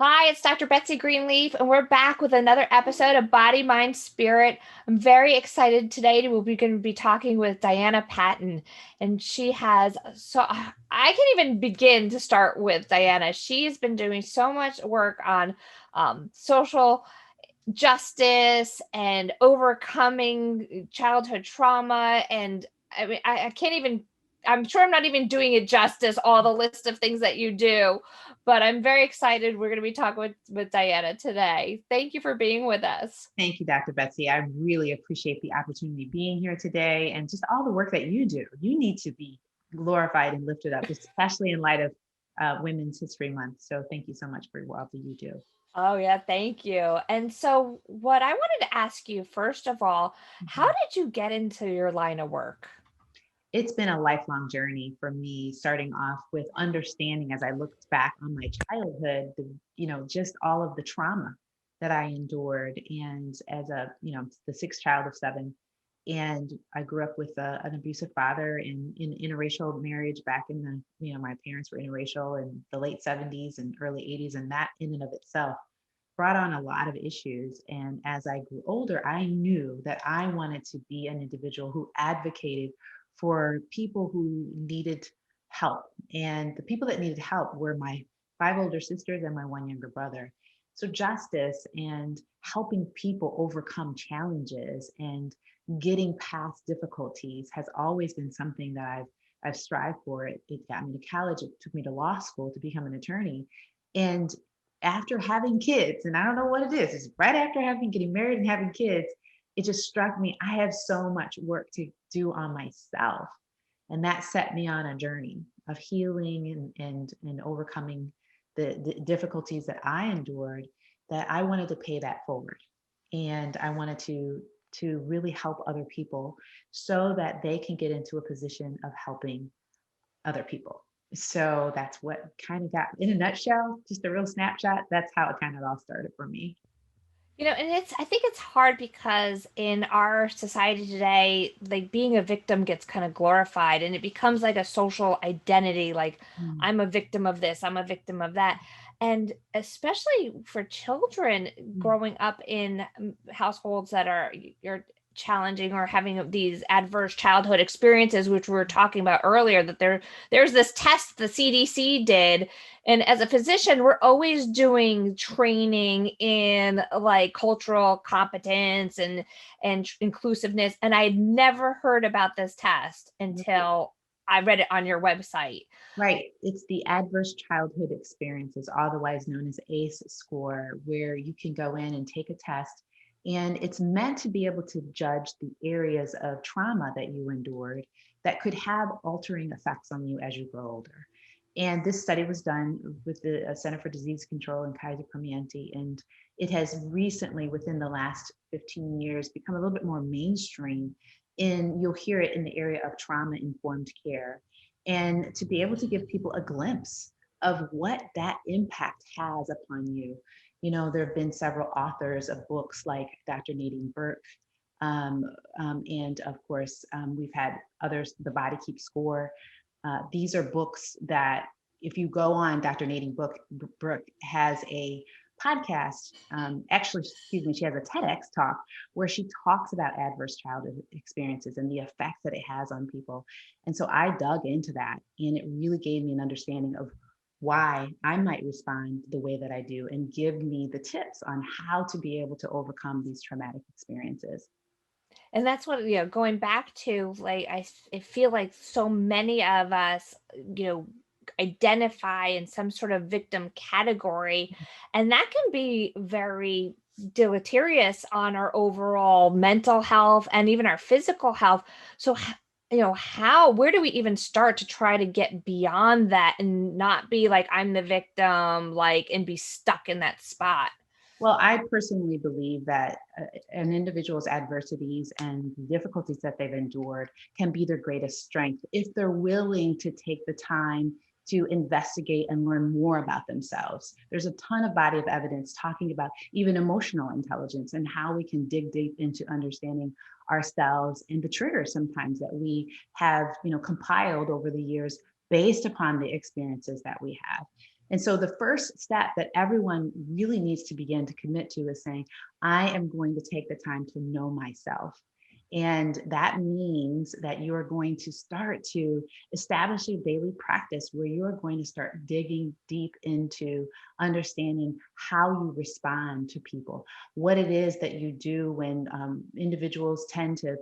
Hi, it's Dr. Betsy Greenleaf, and we're back with another episode of Body, Mind, Spirit. I'm very excited today. We'll be going to be talking with Diana Patton, and she has I can't even begin to start with Diana. She's been doing so much work on social justice and overcoming childhood trauma. And I mean, I can't even, I'm sure I'm not even doing it justice, all the list of things that you do, but I'm very excited. We're going to be talking with Diana today. Thank you for being with us. Thank you, Dr. Betsy. I really appreciate the opportunity being here today and just all the work that you do. You need to be glorified and lifted up, especially in light of Women's History Month. So thank you so much for all that you do. Oh, yeah, thank you. And so, what I wanted to ask you, first of all, how Mhm. did you get into your line of work? It's been a lifelong journey for me, starting off with understanding as I looked back on my childhood, just all of the trauma that I endured. And as the sixth child of seven, and I grew up with an abusive father in interracial marriage back in my parents were interracial in the late 70s and early 80s. And that in and of itself brought on a lot of issues. And as I grew older, I knew that I wanted to be an individual who advocated for people who needed help. And the people that needed help were my five older sisters and my one younger brother. So justice and helping people overcome challenges and getting past difficulties has always been something that I've strived for. It got me to college. It took me to law school to become an attorney. And after having kids, and I don't know what it is, it's right after getting married and having kids, it just struck me, I have so much work to do on myself. And that set me on a journey of healing and overcoming the difficulties that I endured, that I wanted to pay that forward. And I wanted to really help other people so that they can get into a position of helping other people. So that's what kind of got, in a nutshell, just a real snapshot. That's how it kind of all started for me. And I think it's hard because in our society today, like being a victim gets kind of glorified and it becomes like a social identity. Like, Mm. I'm a victim of this, I'm a victim of that. And especially for children Mm. growing up in households that are you're challenging or having these adverse childhood experiences, which we were talking about earlier, that there's this test the CDC did, and as a physician we're always doing training in like cultural competence and inclusiveness, and I had never heard about this test Right. until I read it on your website. Right. It's the adverse childhood experiences, otherwise known as ACE score, where you can go in and take a test. And it's meant to be able to judge the areas of trauma that you endured that could have altering effects on you as you grow older. And this study was done with the Center for Disease Control and Kaiser Permanente. And it has recently, within the last 15 years, become a little bit more mainstream. You'll hear it in the area of trauma informed care, and to be able to give people a glimpse of what that impact has upon you. There have been several authors of books like Dr. Nadine Burke, um, and of course, we've had others, The Body Keeps Score. These are books that, if you go on, Dr. Nadine Burke has a podcast. Actually, excuse me, she has a TEDx talk where she talks about adverse childhood experiences and the effects that it has on people. And so I dug into that, and it really gave me an understanding of why I might respond the way that I do and give me the tips on how to be able to overcome these traumatic experiences. And that's what, going back to, like, I feel like so many of us, identify in some sort of victim category, and that can be very deleterious on our overall mental health and even our physical health. So, where do we even start to try to get beyond that and not be like, I'm the victim, like, and be stuck in that spot? Well, I personally believe that an individual's adversities and difficulties that they've endured can be their greatest strength if they're willing to take the time to investigate and learn more about themselves. There's a ton of body of evidence talking about even emotional intelligence and how we can dig deep into understanding ourselves and the triggers sometimes that we have, compiled over the years based upon the experiences that we have. And so the first step that everyone really needs to begin to commit to is saying, I am going to take the time to know myself. And that means that you are going to start to establish a daily practice where you are going to start digging deep into understanding how you respond to people, what it is that you do when individuals tend to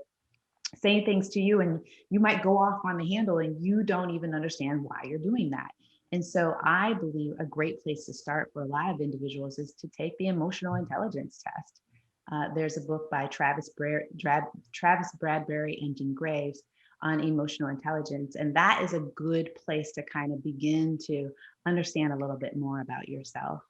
say things to you and you might go off on the handle and you don't even understand why you're doing that. And so I believe a great place to start for a lot of individuals is to take the emotional intelligence test. There's a book by Travis Bradbury and Jen Graves on emotional intelligence. And that is a good place to kind of begin to understand a little bit more about yourself.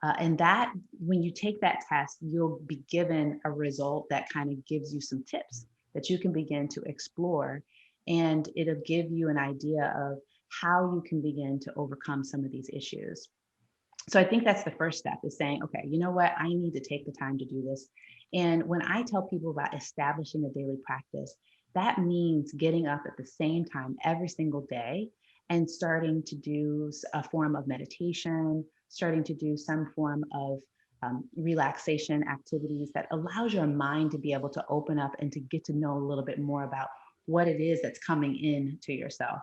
And that when you take that test, you'll be given a result that kind of gives you some tips that you can begin to explore. And it'll give you an idea of how you can begin to overcome some of these issues. So I think that's the first step, is saying, okay, you know what? I need to take the time to do this. And when I tell people about establishing a daily practice, that means getting up at the same time every single day and starting to do a form of meditation, starting to do some form of relaxation activities that allows your mind to be able to open up and to get to know a little bit more about what it is that's coming in to yourself.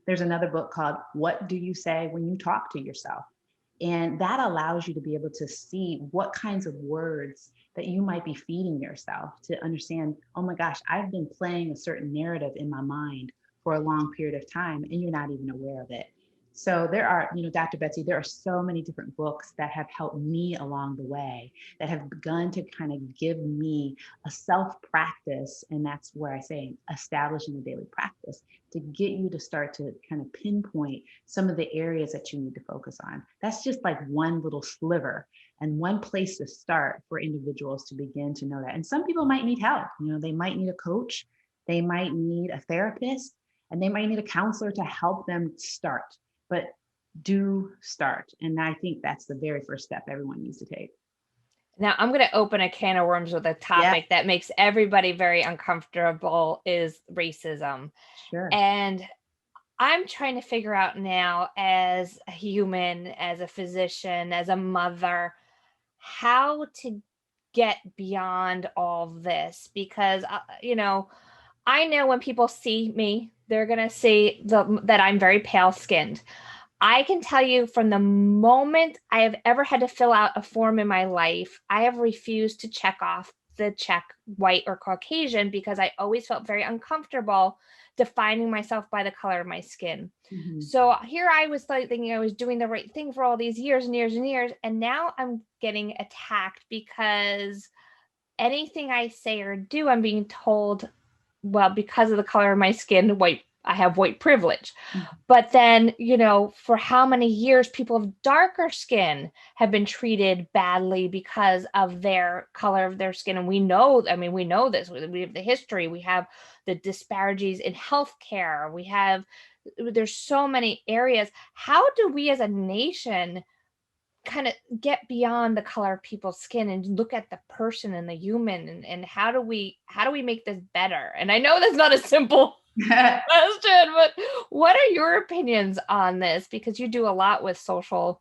There's another book called What Do You Say When You Talk to Yourself? And that allows you to be able to see what kinds of words that you might be feeding yourself, to understand, oh my gosh, I've been playing a certain narrative in my mind for a long period of time and you're not even aware of it. So there are, Dr. Betsy, there are so many different books that have helped me along the way, that have begun to kind of give me a self-practice. And that's where I say establishing a daily practice to get you to start to kind of pinpoint some of the areas that you need to focus on. That's just like one little sliver and one place to start for individuals to begin to know that. And some people might need help. They might need a coach, they might need a therapist, and they might need a counselor to help them start. But do start. And I think that's the very first step everyone needs to take. Now, I'm going to open a can of worms with a topic that makes everybody very uncomfortable, is racism. Sure. And I'm trying to figure out now, as a human, as a physician, as a mother, how to get beyond all this. Because, I know when people see me, they're going to see that I'm very pale skinned. I can tell you, from the moment I have ever had to fill out a form in my life, I have refused to check off the check white or Caucasian, because I always felt very uncomfortable defining myself by the color of my skin. Mm-hmm. So here I was thinking I was doing the right thing for all these years and years and years. And now I'm getting attacked because anything I say or do, I'm being told, well, because of the color of my skin, I have white privilege. Mm-hmm. But then, for how many years people of darker skin have been treated badly because of their color of their skin. And we know this. We have the history. We have the disparities in healthcare. There's so many areas. How do we as a nation kind of get beyond the color of people's skin and look at the person and the human, and how do we make this better? And I know that's not a simple question, but what are your opinions on this? Because you do a lot with social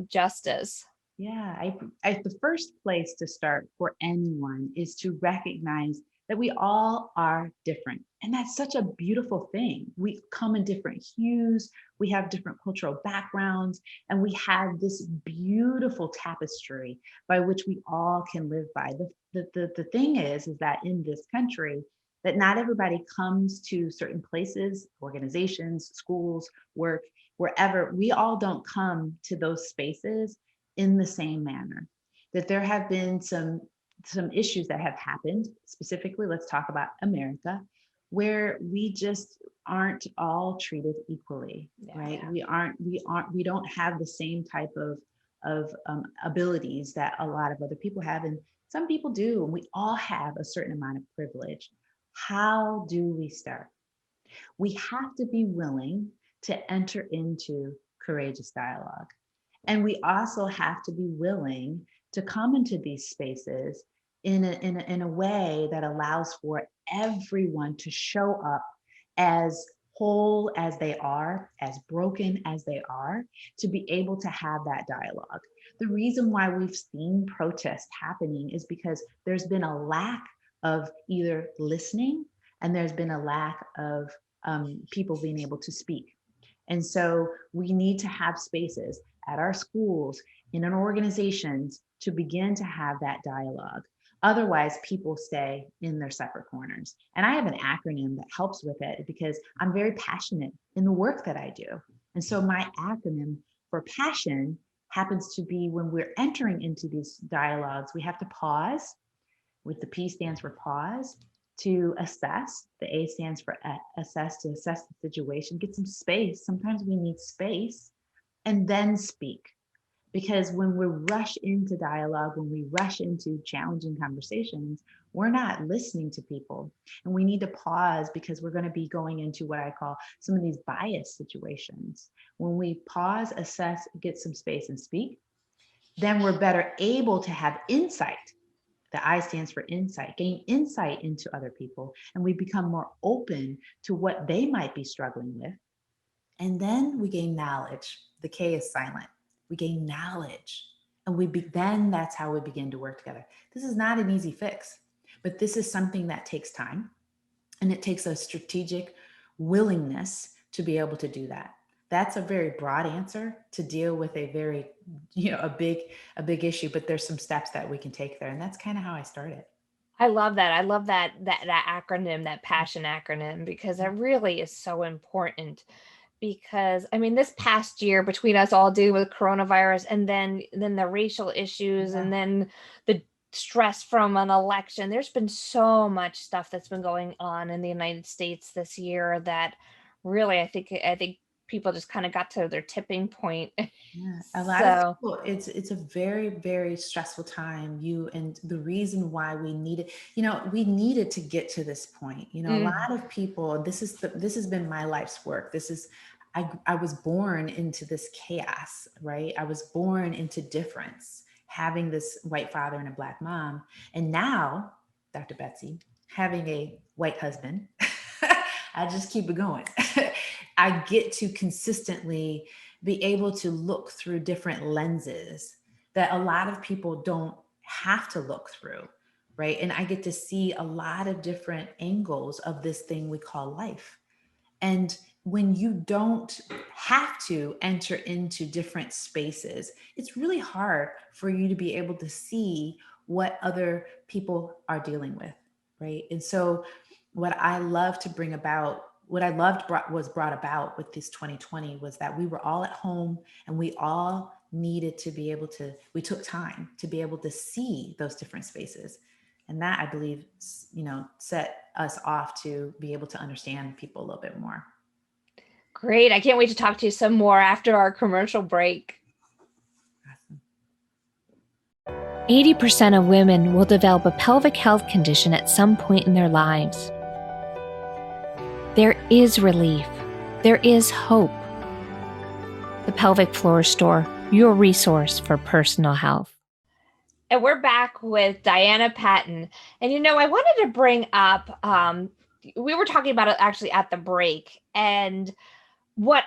justice. Yeah, the first place to start for anyone is to recognize that we all are different. And that's such a beautiful thing. We come in different hues, we have different cultural backgrounds, and we have this beautiful tapestry by which we all can live by. The thing is that in this country, that not everybody comes to certain places, organizations, schools, work, wherever. We all don't come to those spaces in the same manner. That there have been some issues that have happened. Specifically, let's talk about America, where we just aren't all treated equally, right? Yeah. We don't have the same type of abilities that a lot of other people have, and some people do. And we all have a certain amount of privilege. How do we start? We have to be willing to enter into courageous dialogue. And we also have to be willing to come into these spaces in a way that allows for everyone to show up as whole as they are, as broken as they are, to be able to have that dialogue. The reason why we've seen protests happening is because there's been a lack of either listening, and there's been a lack of people being able to speak. And so we need to have spaces at our schools, in our organizations, to begin to have that dialogue. Otherwise, people stay in their separate corners. And I have an acronym that helps with it because I'm very passionate in the work that I do. And so my acronym for passion happens to be, when we're entering into these dialogues, we have to pause. With the P stands for pause, to assess. The A stands for assess, to assess the situation, get some space. Sometimes we need space, and then speak. Because when we rush into dialogue, when we rush into challenging conversations, we're not listening to people. And we need to pause, because we're going to be going into what I call some of these bias situations. When we pause, assess, get some space, and speak, then we're better able to have insight. The I stands for insight, gain insight into other people, and we become more open to what they might be struggling with. And then we gain knowledge. The K is silent. We gain knowledge, and then that's how we begin to work together. This is not an easy fix, but this is something that takes time, and it takes a strategic willingness to be able to do that. That's a very broad answer to deal with a very, a big issue, but there's some steps that we can take there. And that's kind of how I started. I love that. I love that acronym, that passion acronym, because it really is so important. Because I mean, this past year, between us all dealing with coronavirus, and then the racial issues, Yeah. and then the stress from an election, there's been so much stuff that's been going on in the United States this year that really I think people just kind of got to their tipping point. Yeah, a lot of So people, it's a very, very stressful time. And the reason why we needed to get to this point. A lot mm, of people, this has been my life's work. I was born into this chaos, right? I was born into difference, having this white father and a black mom. And now, Dr. Betsy, having a white husband, I just keep it going. I get to consistently be able to look through different lenses that a lot of people don't have to look through, right? And I get to see a lot of different angles of this thing we call life. And when you don't have to enter into different spaces, it's really hard for you to be able to see what other people are dealing with, right? And so what I loved was brought about with this 2020 was that we were all at home, and we all needed to be able to, we took time to be able to see those different spaces. And that, I believe, set us off to be able to understand people a little bit more. great. I can't wait to talk to you some more after our commercial break. Awesome. 80% of women will develop a pelvic health condition at some point in their lives. There is relief. There is hope. The Pelvic Floor Store, your resource for personal health. And we're back with Diana Patton. And I wanted to bring up, we were talking about it actually at the break. And what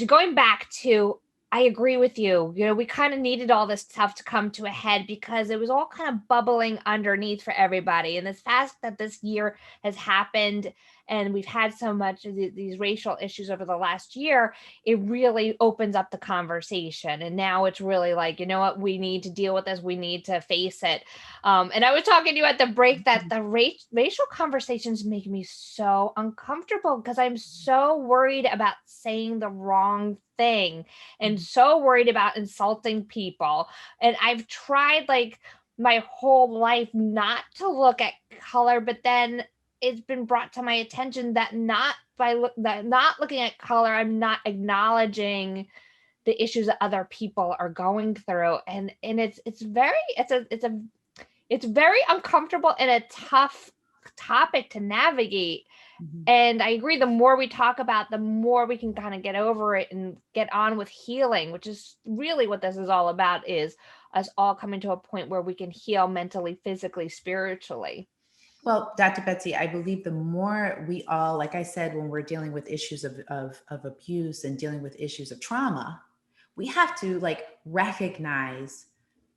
going back to, I agree with you. We kind of needed all this stuff to come to a head because it was all kind of bubbling underneath for everybody. And the fact that this year has happened and we've had so much of these racial issues over the last year, it really opens up the conversation. And now it's really like, what, we need to deal with this. We need to face it. And I was talking to you at the break that the racial conversations make me so uncomfortable because I'm so worried about saying the wrong thing and so worried about insulting people. And I've tried like my whole life not to look at color, but then it's been brought to my attention that not looking at color, I'm not acknowledging the issues that other people are going through. And it's very uncomfortable and a tough topic to navigate. Mm-hmm. And I agree, the more we talk about, the more we can kind of get over it and get on with healing, which is really what this is all about, is us all coming to a point where we can heal mentally, physically, spiritually. Well, Dr. Betsy, I believe the more we all, like I said, when we're dealing with issues of abuse and dealing with issues of trauma, we have to like recognize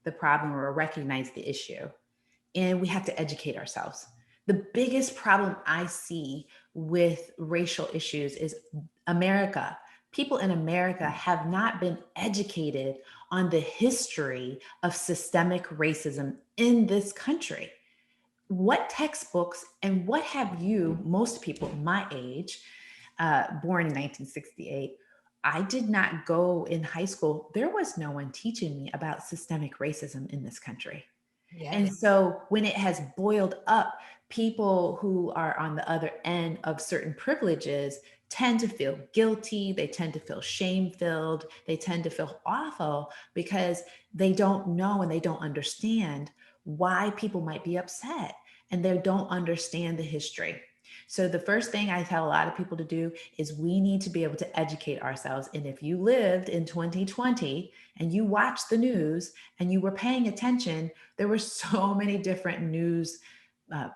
the problem or recognize the issue, and we have to educate ourselves. The biggest problem I see with racial issues is America. People in America have not been educated on the history of systemic racism in this country. What textbooks and what have you, most people my age, born in 1968, I did not go in high school. There was no one teaching me about systemic racism in this country. And Yes. so when it has boiled up, people who are on the other end of certain privileges tend to feel guilty. They tend to feel shame filled. They tend to feel awful because they don't know and they don't understand why people might be upset, and they don't understand the history. So the first thing I tell a lot of people to do is we need to be able to educate ourselves. And if you lived in 2020 and you watched the news and you were paying attention, there were so many different news uh,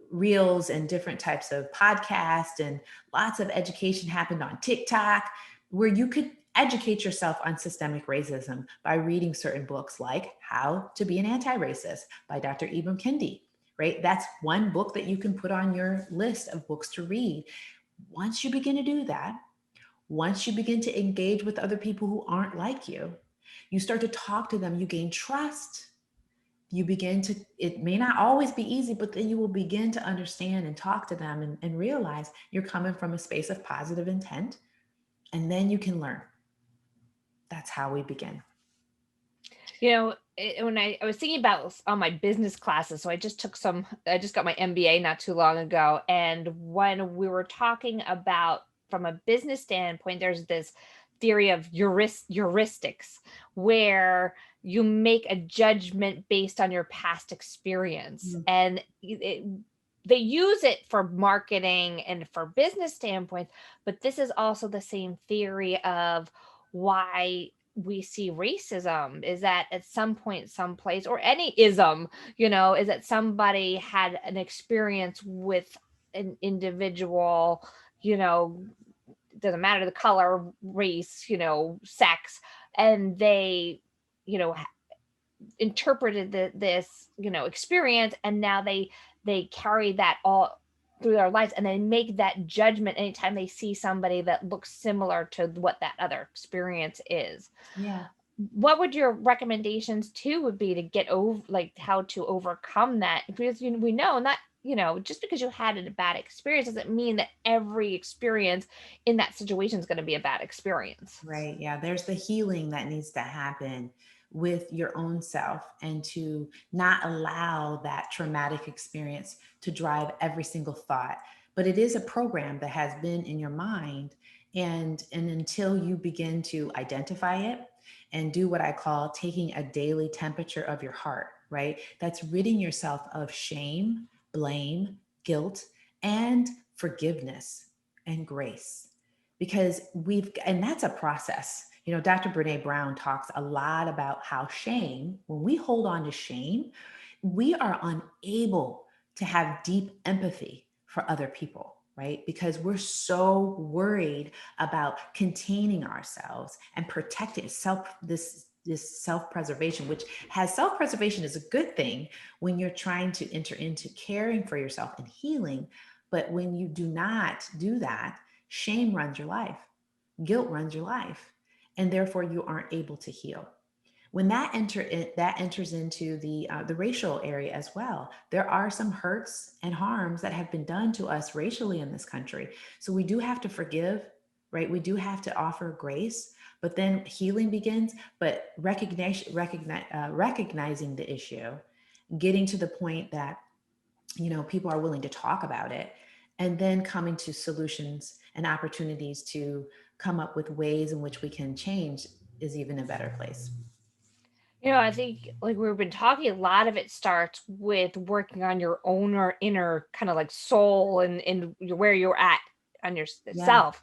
reels and different types of podcasts, and lots of education happened on TikTok where you could educate yourself on systemic racism by reading certain books like How to Be an Anti-Racist by Dr. Ibram Kendi, right? That's one book that you can put on your list of books to read. Once you begin to do that, once you begin to engage with other people who aren't like you start to talk to them, you gain trust. You begin to, it may not always be easy, but then you will begin to understand and talk to them and realize you're coming from a space of positive intent. And then you can learn. That's how we begin. When I was thinking about on my business classes, so I just got my MBA not too long ago. And when we were talking about from a business standpoint, there's this theory of heuristics, where you make a judgment based on your past experience. Mm. And they use it for marketing and for business standpoints, but this is also the same theory of why we see racism is that at some point, someplace, or any ism, is that somebody had an experience with an individual, you know, doesn't matter the color, race, sex, and they, you know, interpreted this, experience, and now they carry that all through their lives, and they make that judgment anytime they see somebody that looks similar to what that other experience is. Yeah. What would your recommendations too would be to get over, like, how to overcome that? Because we know not, just because you had a bad experience doesn't mean that every experience in that situation is going to be a bad experience. Right. Yeah. There's the healing that needs to happen with your own self, and to not allow that traumatic experience to drive every single thought. But it is a program that has been in your mind. And until you begin to identify it and do what I call taking a daily temperature of your heart, right? That's ridding yourself of shame, blame, guilt, and forgiveness and grace, because and that's a process. Dr. Brene Brown talks a lot about how shame, when we hold on to shame, we are unable to have deep empathy for other people, right? Because we're so worried about containing ourselves and protecting this self-preservation, which has self-preservation is a good thing when you're trying to enter into caring for yourself and healing. But when you do not do that, shame runs your life, guilt runs your life, and therefore you aren't able to heal. When that enters into the racial area as well, there are some hurts and harms that have been done to us racially in this country. So we do have to forgive, right? We do have to offer grace, but then healing begins. But recognizing the issue, getting to the point that people are willing to talk about it, and then coming to solutions and opportunities to come up with ways in which we can change is even a better place. I think, like we've been talking, a lot of it starts with working on your own or inner kind of like soul and where you're at on Yeah. yourself.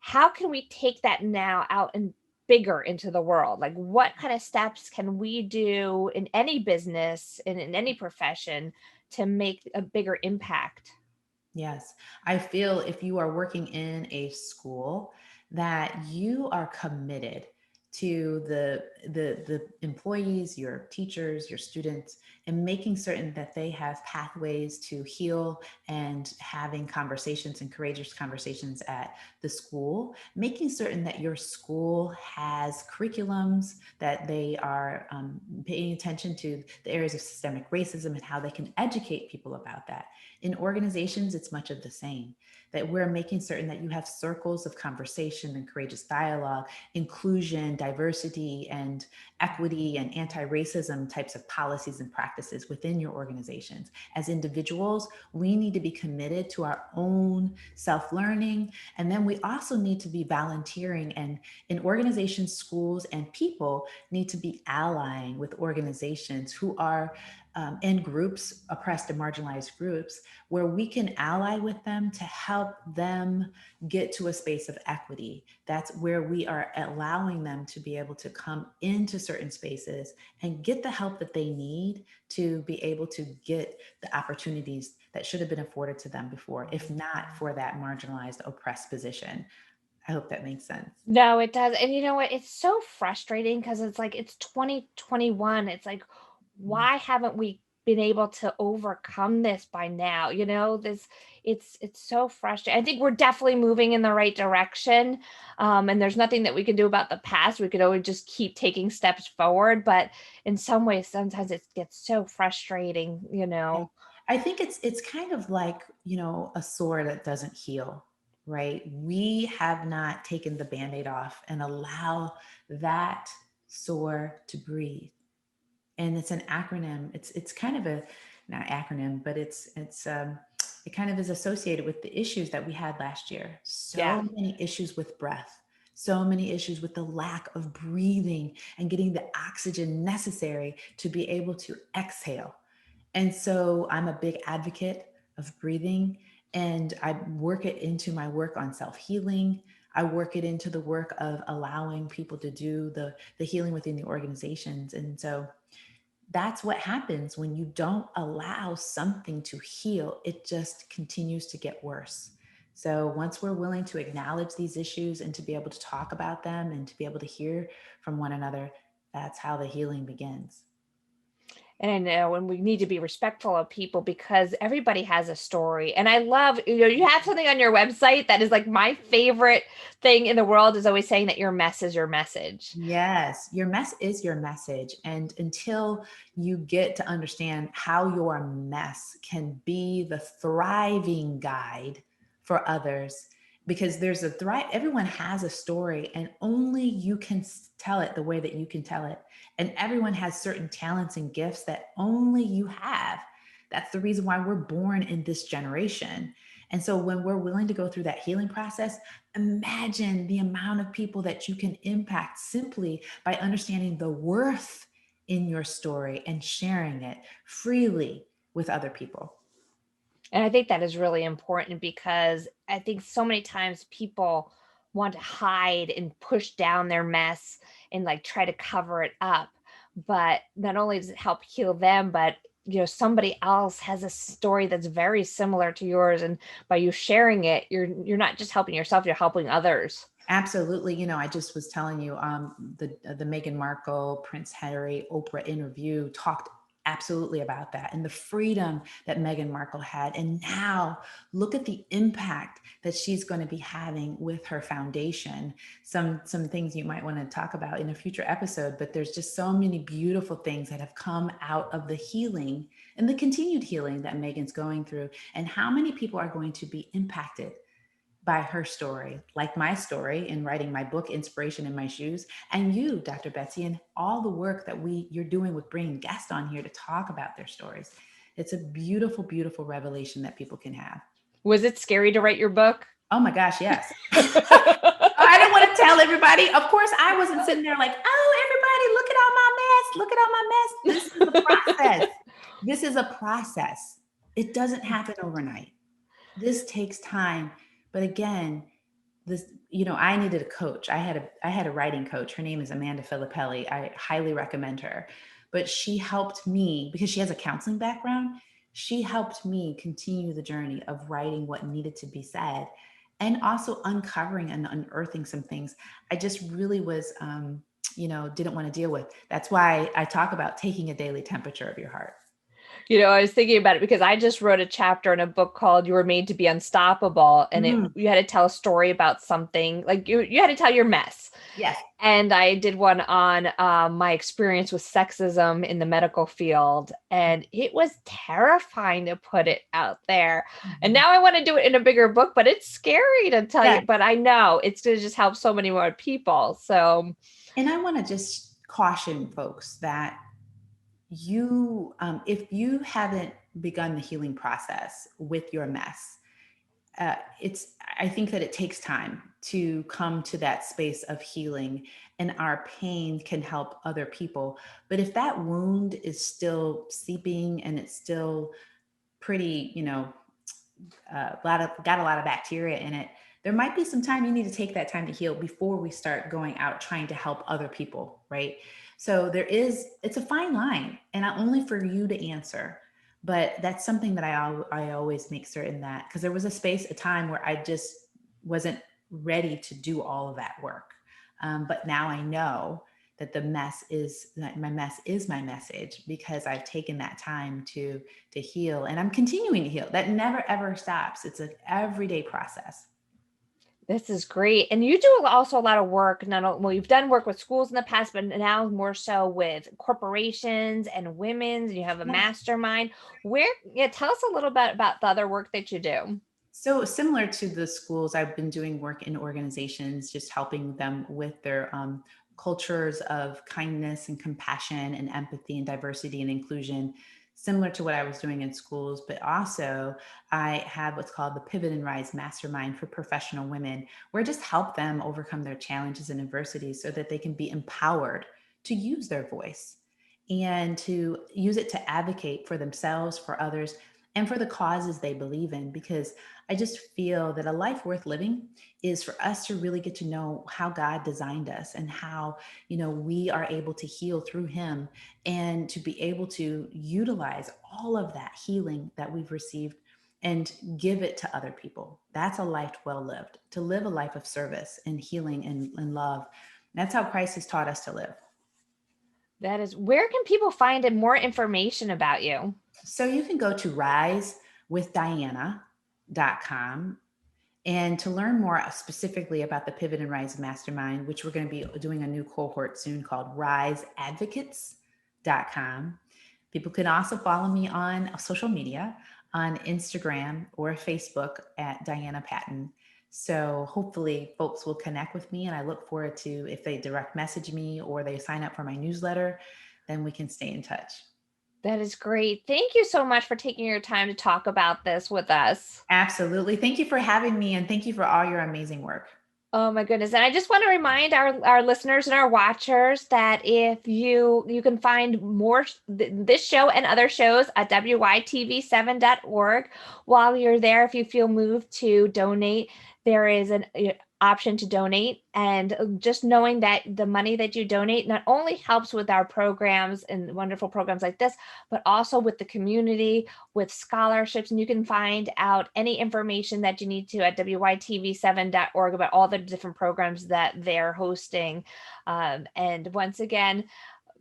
How can we take that now out and bigger into the world? Like, what kind of steps can we do in any business and in any profession to make a bigger impact. Yes. I feel if you are working in a school that you are committed to the employees, your teachers, your students, and making certain that they have pathways to heal and having conversations and courageous conversations at the school, making certain that your school has curriculums, that they are paying attention to the areas of systemic racism and how they can educate people about that. In organizations, it's much of the same, that we're making certain that you have circles of conversation and courageous dialogue, inclusion, diversity, and equity and anti-racism types of policies and practices within your organizations. As individuals, we need to be committed to our own self-learning. And then we also need to be volunteering, and in organizations, schools, and people need to be allying with organizations who are in groups, oppressed and marginalized groups, where we can ally with them to help them get to a space of equity. That's where we are allowing them to be able to come into certain spaces and get the help that they need to be able to get the opportunities that should have been afforded to them before, if not for that marginalized, oppressed position. I hope that makes sense. No, it does. And you know what? It's so frustrating because it's like it's 2021. It's like, why haven't we been able to overcome this by now? This it's so frustrating. I think we're definitely moving in the right direction. And there's nothing that we can do about the past. We could always just keep taking steps forward. But in some ways, sometimes it gets so frustrating. I think it's kind of like, a sore that doesn't heal, right? We have not taken the Band-Aid off and allow that sore to breathe. And it's an acronym. It's kind of a not acronym, but it kind of is associated with the issues that we had last year. Yeah. So many issues with breath, so many issues with the lack of breathing and getting the oxygen necessary to be able to exhale. And so I'm a big advocate of breathing, and I work it into my work on self-healing. I work it into the work of allowing people to do the healing within the organizations. And so that's what happens when you don't allow something to heal. It just continues to get worse. So once we're willing to acknowledge these issues and to be able to talk about them and to be able to hear from one another, that's how the healing begins. And I know, and we need to be respectful of people because everybody has a story. And I love, you have something on your website that is like my favorite thing in the world is always saying that your mess is your message. Yes, your mess is your message. And until you get to understand how your mess can be the thriving guide for others, because there's a thrive, everyone has a story, and only you can tell it the way that you can tell it. And everyone has certain talents and gifts that only you have. That's the reason why we're born in this generation. And so when we're willing to go through that healing process, imagine the amount of people that you can impact simply by understanding the worth in your story and sharing it freely with other people. And I think that is really important because I think so many times people want to hide and push down their mess and like try to cover it up. But not only does it help heal them, but somebody else has a story that's very similar to yours, and by you sharing it, you're not just helping yourself, you're helping others. Absolutely. I just was telling you, the Meghan Markle, Prince Harry, Oprah interview talked absolutely about that and the freedom that Meghan Markle had. And now look at the impact that she's going to be having with her foundation. Some things you might want to talk about in a future episode, but there's just so many beautiful things that have come out of the healing and the continued healing that Meghan's going through, and how many people are going to be impacted by her story, like my story in writing my book, Inspiration in My Shoes, and you, Dr. Betsy, and all the work that you're doing with bringing guests on here to talk about their stories. It's a beautiful, beautiful revelation that people can have. Was it scary to write your book? Oh my gosh, yes. I don't want to tell everybody. Of course, I wasn't sitting there like, oh, everybody, look at all my mess. Look at all my mess. This is a process. This is a process. It doesn't happen overnight. This takes time. But again, I needed a coach. I had a writing coach. Her name is Amanda Filippelli. I highly recommend her. But she helped me because she has a counseling background. she helped me continue the journey of writing what needed to be said and also uncovering and unearthing some things I just really was, didn't want to deal with. That's why I talk about taking a daily temperature of your heart. I was thinking about it because I just wrote a chapter in a book called You Were Made to Be Unstoppable. And Mhm. you had to tell a story about something like you had to tell your mess. Yes. And I did one on my experience with sexism in the medical field. And it was terrifying to put it out there. And Mhm. now I want to do it in a bigger book, but it's scary to tell Yeah. you. But I know it's going to just help so many more people. So, And I want to just caution folks that if you haven't begun the healing process with your mess, I think that it takes time to come to that space of healing, and our pain can help other people. But if that wound is still seeping and it's still pretty, got a lot of bacteria in it, there might be some time you need to take that time to heal before we start going out trying to help other people, right? So it's a fine line, and not only for you to answer, but that's something that I always make certain that, because there was a time where I just wasn't ready to do all of that work. But now I know that my mess is my message, because I've taken that time to heal, and I'm continuing to heal. That never ever stops. It's an everyday process. this is great. And you do also a lot of work, not only, well, you've done work with schools in the past, but now more so with corporations and women's, and you have a Yes. mastermind. Yeah, tell us a little bit about the other work that you do. So similar to the schools, I've been doing work in organizations, just helping them with their cultures of kindness and compassion and empathy and diversity and inclusion, similar to what I was doing in schools. But also, I have what's called the Pivot and Rise Mastermind for professional women, where I just help them overcome their challenges and adversities so that they can be empowered to use their voice and to use it to advocate for themselves, for others, and for the causes they believe in. Because I just feel that a life worth living is for us to really get to know how God designed us, and how, we are able to heal through him, and to be able to utilize all of that healing that we've received and give it to other people. That's a life well lived, to live a life of service and healing and love. That's how Christ has taught us to live. That is, where can people find more information about you? So you can go to risewithdiana.com. And to learn more specifically about the Pivot and Rise Mastermind, which we're going to be doing a new cohort soon called riseadvocates.com. People can also follow me on social media, on Instagram or Facebook at Diana Patton. So hopefully folks will connect with me, and I look forward to, if they direct message me or they sign up for my newsletter, then we can stay in touch. That is great. Thank you so much for taking your time to talk about this with us. Absolutely. Thank you for having me, and thank you for all your amazing work. Oh my goodness. And I just want to remind our listeners and our watchers that if you can find more this show and other shows at WYTV7.org. While you're there, if you feel moved to donate, there is an option to donate. And just knowing that the money that you donate not only helps with our programs and wonderful programs like this, but also with the community, with scholarships. And you can find out any information that you need to at WYTV7.org about all the different programs that they're hosting. And once again,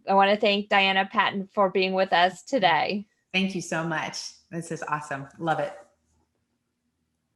I want to thank Diana Patton for being with us today. Thank you so much. This is awesome. Love it.